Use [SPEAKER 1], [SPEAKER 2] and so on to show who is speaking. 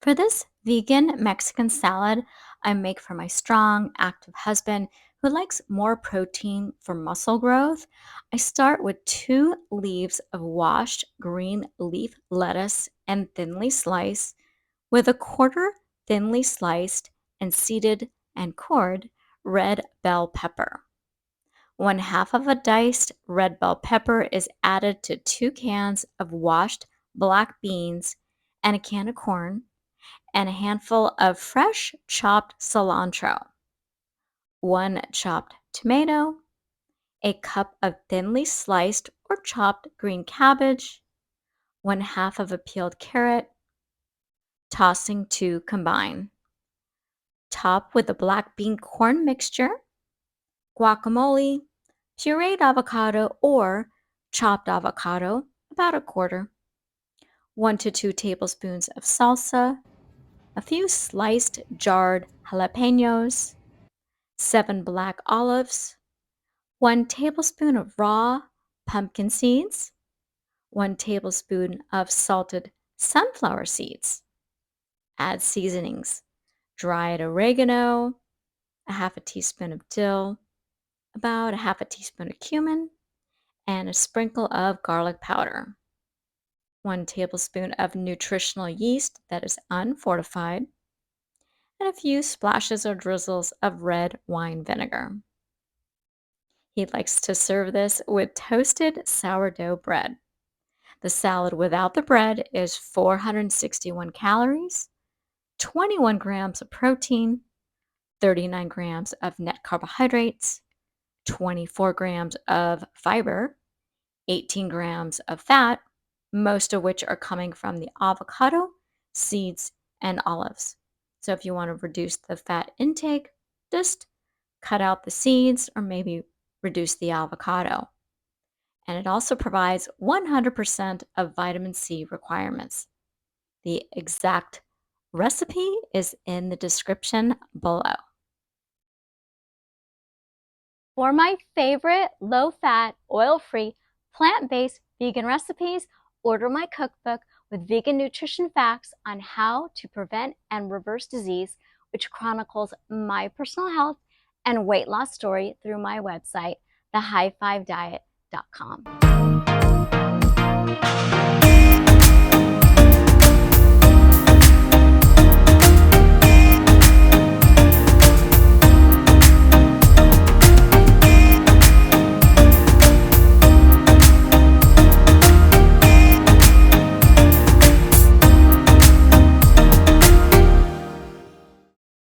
[SPEAKER 1] For this vegan Mexican salad I make for my strong, active husband who likes more protein for muscle growth, I start with 2 leaves of washed green leaf lettuce and thinly sliced, with a quarter thinly sliced and seeded and cored red bell pepper. 1/2 of a diced red bell pepper is added to 2 cans of washed black beans and a can of corn and a handful of fresh chopped cilantro, 1 chopped tomato, a cup of thinly sliced or chopped green cabbage, 1/2 of a peeled carrot, tossing to combine. Top with the black bean corn mixture, guacamole, pureed avocado or chopped avocado, about a quarter, 1 to 2 tablespoons of salsa, a few sliced jarred jalapenos, 7 black olives, 1 tablespoon of raw pumpkin seeds, 1 tablespoon of salted sunflower seeds. Add seasonings, dried oregano, a 1/2 teaspoon of dill, about a 1/2 teaspoon of cumin, and a sprinkle of garlic powder. 1 tablespoon of nutritional yeast that is unfortified, and a few splashes or drizzles of red wine vinegar. He likes to serve this with toasted sourdough bread. The salad without the bread is 461 calories, 21 grams of protein, 39 grams of net carbohydrates, 24 grams of fiber, 18 grams of fat, most of which are coming from the avocado, seeds, and olives. So if you want to reduce the fat intake, just cut out the seeds or maybe reduce the avocado. And it also provides 100% of vitamin C requirements. The exact recipe is in the description below. For my favorite low-fat, oil-free, plant-based vegan recipes, order my cookbook with vegan nutrition facts on how to prevent and reverse disease, which chronicles my personal health and weight loss story through my website, thehigh5diet.com.